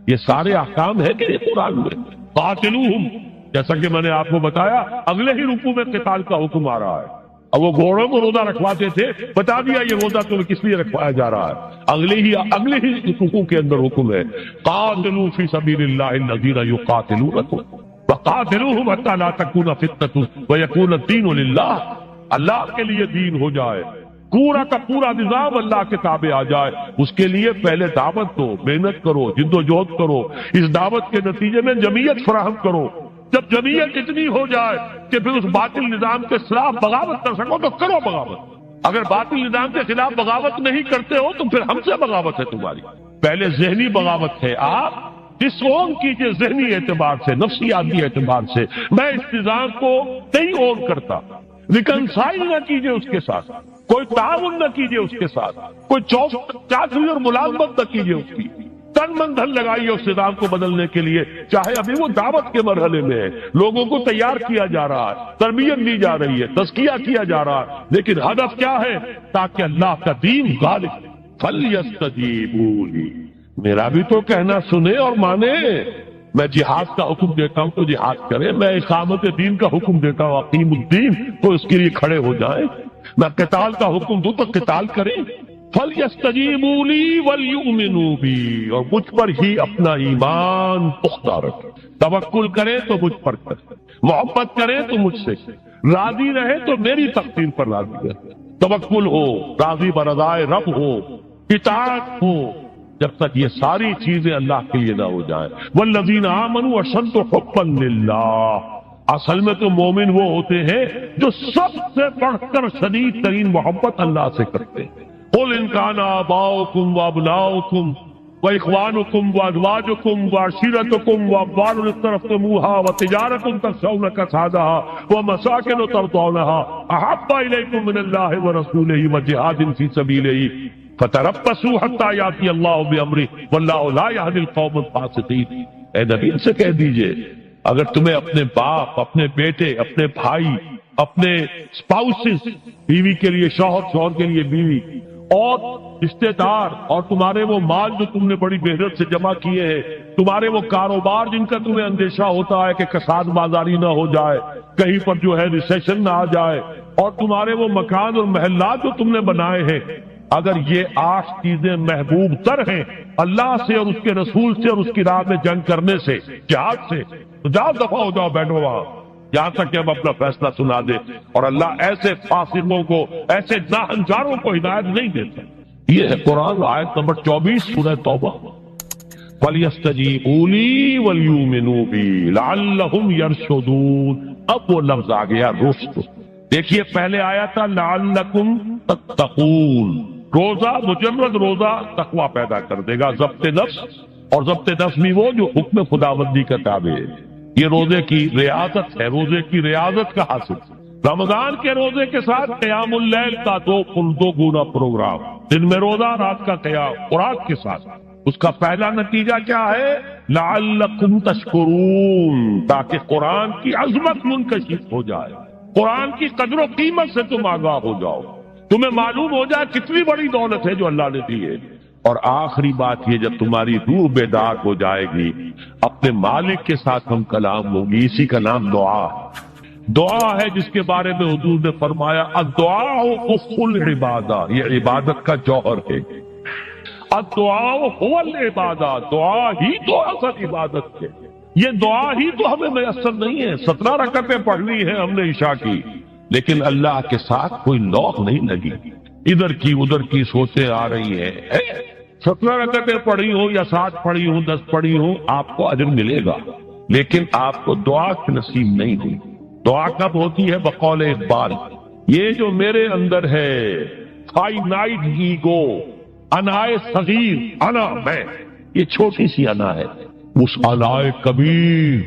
یہ سارے احکام ہیں کہ قرآن میں. قاتلوہم، جیسا کہ میں نے آپ کو بتایا اگلے ہی رکوع میں قتال کا حکم آ رہا ہے. اب وہ گھوڑوں کو روزہ رکھواتے تھے، بتا دیا یہ روزہ تمہیں کس لیے رکھوایا جا رہا ہے. اگلے ہی رکوع کے اندر حکم ہے قاتلوا فی سبیل اللہ الذین یقاتلونکم وقاتلوہم حتی لا تکون فتنۃ ویکون الدین للہ. اللہ کے لیے دین ہو جائے، پورا کا پورا نظام اللہ کے تابع آ جائے. اس کے لیے پہلے دعوت دو، محنت کرو، جد و جہد کرو، اس دعوت کے نتیجے میں جمعیت فراہم کرو. جب جمعیت اتنی ہو جائے کہ پھر اس باطل نظام کے خلاف بغاوت کر سکو تو کرو بغاوت. اگر باطل نظام کے خلاف بغاوت نہیں کرتے ہو تو پھر ہم سے بغاوت ہے تمہاری. پہلے ذہنی بغاوت ہے، آپ ڈس اون کیجئے ذہنی اعتبار سے، نفسیاتی اعتبار سے. میں اس نظام کو نہیں اون کرتا، ریکنسائل نہ کیجئے اس کے ساتھ، کوئی تعاون نہ کیجئے اس کے ساتھ، کوئی چاچری اور ملازمت نہ کیجئے اس کی. تن من دھن لگائیے اس نظام کو بدلنے کے لیے. چاہے ابھی وہ دعوت کے مرحلے میں ہے، لوگوں کو تیار کیا جا رہا ہے، تربیت دی جا رہی ہے، تزکیہ کیا جا رہا ہے، لیکن ہدف کیا ہے؟ تاکہ اللہ کا دین غالب. فَلْيَسْتَجِيبُوا لِي، میرا بھی تو کہنا سنے اور مانے. میں جہاد کا حکم دیتا ہوں تو جہاد کرے، میں اقامت دین کا حکم دیتا ہوں اقیم الدین تو اس کے لیے کھڑے ہو جائیں. میں قتال کا حکم دوں تو قتال کریں. فَلْيَسْتَجِيبُوا لِي وَلْيُؤْمِنُوا بِي، اور مجھ پر ہی اپنا ایمان پختہ رکھیں. توکل کرے تو مجھ پر کرے، محبت کرے تو مجھ سے، راضی رہے تو میری تقدیر پر راضی رہے. توکل ہو، راضی برضائے رب ہو، اطاعت ہو. جب تک یہ ساری چیزیں اللہ کے لیے نہ ہو جائیں. وَالَّذِينَ آمَنُوا أَشَدُّ حُبًّا لِلَّهِ، اصل میں تو مومن وہ ہوتے ہیں جو سب سے بڑھ کر شدید ترین محبت اللہ سے کرتے ہیں. قُلْ إِنْ كَانَ آبَاؤُكُمْ وَأَبْنَاؤُكُمْ وَإِخْوَانُكُمْ وَأَزْوَاجُكُمْ وَعَشِيرَتُكُمْ وَأَمْوَالٌ اقْتَرَفْتُمُوهَا وَتِجَارَةٌ تَخْشَوْنَ كَسَادَهَا وَمَسَاكِنُ تَرْضَوْنَهَا أَحَبَّ إِلَيْكُم مِّنَ اللَّهِ وَرَسُولِهِ وَجِهَادٍ فِي سَبِيلِهِ فَتَرَبَّصُوا حَتَّىٰ يَأْتِيَ اللَّهُ بِأَمْرِهِ وَاللَّهُ لَا يَهْدِي الْقَوْمَ الْفَاسِقِينَ. اے نبی سے کہہ دیجئے اگر تمہیں اپنے باپ، اپنے بیٹے، اپنے بھائی، اپنے اسپاؤسز، بیوی کے لیے شوہر، شوہر کے لیے بیوی، اور رشتے دار، اور تمہارے وہ مال جو تم نے بڑی محنت سے جمع کیے ہیں، تمہارے وہ کاروبار جن کا تمہیں اندیشہ ہوتا ہے کہ کساد بازاری نہ ہو جائے، کہیں پر جو ہے ریسیشن نہ آ جائے، اور تمہارے وہ مکان اور محلات جو تم نے بنائے ہیں، اگر یہ 8 چیزیں محبوب تر ہیں اللہ سے اور اس کے رسول سے اور اس کی راہ میں جنگ کرنے سے، جہاد سے، تو جاؤ دفع ہو جاؤ، بیٹھو وہاں یہاں تک کہ ہم اپنا فیصلہ سنا دے. اور اللہ ایسے فاسقوں کو، ایسے ناہنجاروں کو ہدایت نہیں دیتا. یہ ہے قرآن آیت نمبر 24 سورہ توبہ. فَلْيَسْتَجِيبُوا لِي وَلْيُؤْمِنُوا بِي لَعَلَّهُمْ يَرْشُدُونَ. اب وہ لفظ آ گیا رشد. دیکھیے پہلے آیا تھا لَعَلَّكُمْ تَتَّقُونَ. روزہ، مجرد روزہ تقوی پیدا کر دے گا، ضبط نفس. اور ضبط نفس بھی وہ جو حکم خداوندی کا تابع ہے. یہ روزے کی ریاضت ہے، روزے کی ریاضت کا حاصل. رمضان کے روزے کے ساتھ قیام اللیل کا دو گنا پروگرام، دن میں روزہ رات کا قیام قرآن کے ساتھ۔ اس کا پہلا نتیجہ کیا ہے؟ لعلکم تشکرون، تاکہ قرآن کی عظمت منکشف ہو جائے، قرآن کی قدر و قیمت سے تم آگاہ ہو جاؤ، تمہیں معلوم ہو جائے کتنی بڑی دولت ہے جو اللہ نے دی ہے۔ اور آخری بات یہ، جب تمہاری روح بیدار ہو جائے گی، اپنے مالک کے ساتھ ہم کلام ہوگی، اسی کا نام دعا۔ دعا ہے جس کے بارے میں حضور نے فرمایا الدعاء اخ العبادہ، یہ عبادت کا جوہر ہے۔ الدعاء هو العبادہ، دعا ہی تو اصل عبادت ہے۔ یہ دعا ہی تو ہمیں میسر نہیں ہے۔ 17 رکعتیں پڑھنی ہے ہم نے عشاء کی، لیکن اللہ کے ساتھ کوئی لوگ نہیں لگی، ادھر کی ادھر کی سوچیں آ رہی ہیں۔ 17 رکعتیں پڑھی ہوں یا 7 پڑھی ہوں 10 پڑھی ہوں، آپ کو اجر ملے گا، لیکن آپ کو دعا کی نصیب نہیں ہوئی۔ دعا کب ہوتی ہے؟ بقول اقبال، یہ جو میرے اندر ہے فائنائٹ ایگو، انائے صغیر، انا میں، یہ چھوٹی سی انا ہے۔ اس انائے کبیر،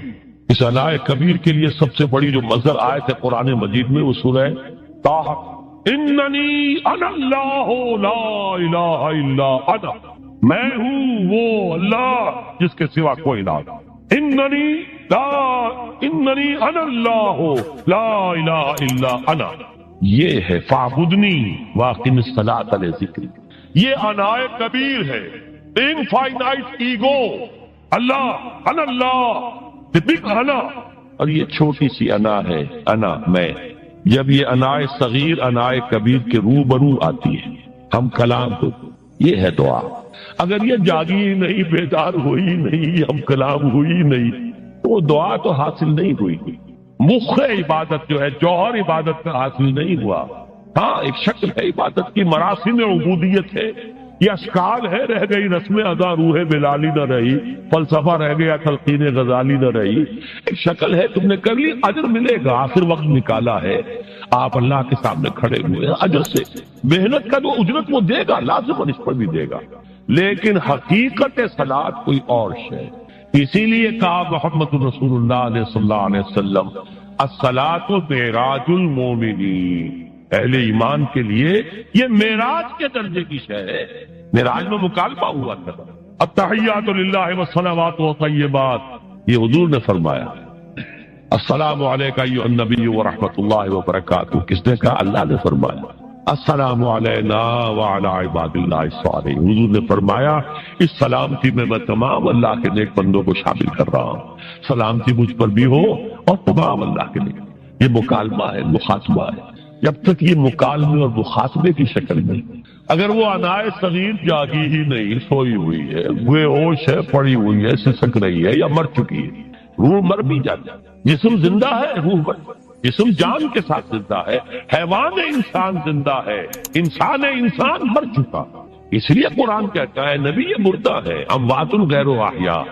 اس انائے کبیر کے لیے سب سے بڑی جو مظہر آیت ہے قرآن مجید میں، وہ سورہ طٰہٰ، اننی انا اللہ لا الہ الا انا، میں ہوں وہ اللہ جس کے سوا کوئی نہ۔ اننی انا اللہ لا الہ الا انا، یہ ہے فاعبدنی واقم الصلاۃ لذکری، یہ انائے کبیر ہے، انفائنائٹ ایگو، اللہ انا اللہ، بگ انا، اور یہ چھوٹی سی انا ہے، انا میں۔ جب یہ انائے صغیر انائے کبیر کے روبرو آتی ہے، ہم کلام کو، یہ ہے دعا۔ اگر یہ جاگی ہی نہیں، بیدار ہوئی نہیں، ہم کلام ہوئی نہیں، تو دعا تو حاصل نہیں ہوئی۔ مخ عبادت جو ہے، جوہر عبادت کا حاصل نہیں ہوا۔ ہاں ایک شکل ہے عبادت کی، مراسم عبودیت ہے، یہ اشکال ہے، رہ گئی رسم ادا روح بلالی نہ رہی، فلسفہ رہ گیا تلقین غزالی نہ رہی، ایک شکل ہے، تم نے کر لی، اجر ملے گا، آخر وقت نکالا ہے، آپ اللہ کے سامنے کھڑے ہوئے ہیں، اجر سے محنت کا جو اجرت وہ دے گا، لازم اس پر بھی دے گا، لیکن حقیقت صلاۃ کوئی اور شے۔ اسی لیے کہا محمد رسول اللہ صلی اللہ علیہ وسلم الصلاۃ معراج المومنین، اہل ایمان کے لیے یہ معراج کے درجے کی شے ہے۔ معراج میں مکالمہ ہوا تھا، التحیات للہ والصلوات والطیبات، یہ حضور نے فرمایا السلام علیک ایھا النبی ورحمۃ اللہ وبرکاتہ، کس نے کہا؟ اللہ نے فرمایا السلام علینا وعلی عباد اللہ الصالحین، حضور نے فرمایا اس سلامتی میں میں تمام اللہ کے نیک بندوں کو شامل کر رہا ہوں، سلامتی مجھ پر بھی ہو اور تمام اللہ کے نیک۔ یہ مکالمہ ہے، مخاطبہ ہے۔ جب تک یہ مکالمے اور مخاطبے کی شکل میں، اگر وہ انائے صغیر جاگی ہی نہیں، سوئی ہوئی ہے، بے ہوش ہے، پڑی ہوئی ہے، سسک رہی ہے یا مر چکی ہے، روح مر بھی جاتی ہے، جسم زندہ ہے، روح مر، جسم جان کے ساتھ زندہ ہے، حیوان انسان زندہ ہے، انسان مر چکا۔ اس لیے قرآن کہتا ہے نبی یہ مردہ ہے، اموات غیر احیاء،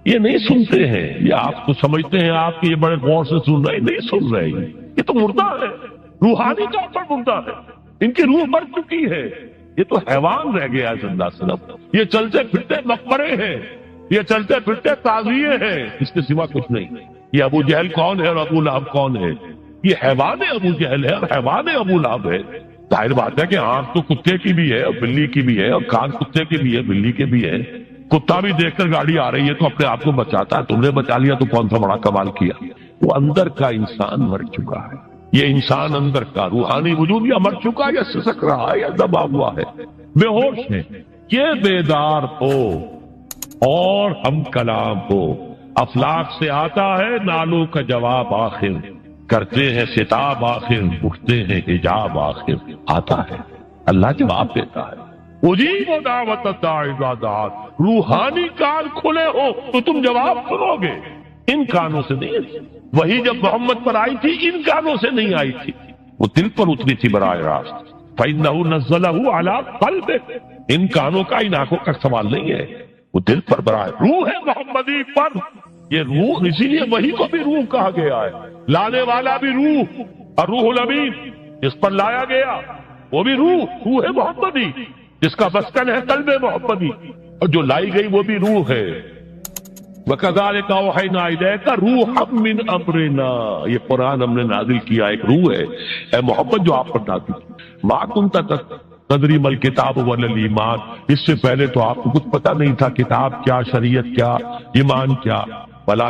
یہ نہیں سنتے ہیں، یہ آپ کو سمجھتے ہیں آپ کے یہ بڑے غور سے سن رہے ہیں، نہیں سن رہے ہیں، یہ تو مردہ ہے، روحانی طور پر مردہ ہے، ان کی روح مر چکی ہے، یہ تو حیوان رہ گیا زندہ صرف، یہ چلتے پھرتے مقبرے ہیں، یہ چلتے پھرتے تعزیے ہیں، اس کے سوا کچھ نہیں۔ یہ ابو جہل کون ہے اور ابو لہب کون ہے؟ یہ حیوان ابو جہل ہے اور حیوان ابو لہب ہے۔ ظاہر بات ہے کہ آنکھ تو کتے کی بھی ہے اور بلی کی بھی ہے، اور کان کتے کے بھی ہے، بلی کے بھی ہے۔ کتا بھی دیکھ کر گاڑی آ رہی ہے تو اپنے آپ کو بچاتا ہے، تم نے بچا لیا تو کون سا بڑا کمال کیا۔ وہ اندر کا انسان مر چکا ہے، یہ انسان اندر کا روحانی وجود یا مر چکا یا سسک رہا ہے یا دبا ہوا ہے، بے ہوش ہے۔ یہ بیدار ہو اور ہم کلام ہو۔ افلاک سے آتا ہے نالوں کا جواب آخر، کرتے ہیں ستاب آخر، اٹھتے ہیں حجاب آخر، آتا ہے اللہ جواب دیتا ہے۔ اجیب دعوت الداعی اذا دعان، روحانی کان کھلے ہو تو تم جواب سنو گے، ان کانوں سے نہیں۔ وہی جب محمد پر آئی تھی ان کانوں سے نہیں آئی تھی، وہ دل پر اتری تھی براہ راست۔ فإنه نزله على قلبك، ان کانوں کا ان آنکھوں کا سوال نہیں ہے، وہ دل پر براہ روح ہے محمدی پر۔ یہ روح، اسی لیے وہی کو بھی روح کہا گیا ہے، لانے والا بھی روح، اور روح الامین جس پر لایا گیا وہ بھی روح محمدی، جس کا مسکن ہے قلب محمدی، اور جو لائی گئی وہ بھی روح ہے۔ وَكَذَلِكَ أَوْحَيْنَا إِلَيْكَ رُوحًا مِّنْ أَمْرِنَا، یہ قرآن ہم نے نازل کیا، ایک روح ہے اے محمد جو آپ پر نازل کی۔ مَا كُنْتَ تَدْرِي مَا الْكِتَابُ وَلَا الْإِيمَانُ، اس سے پہلے تو آپ کو کچھ پتہ نہیں تھا، کتاب کیا، شریعت کیا، ایمان کیا۔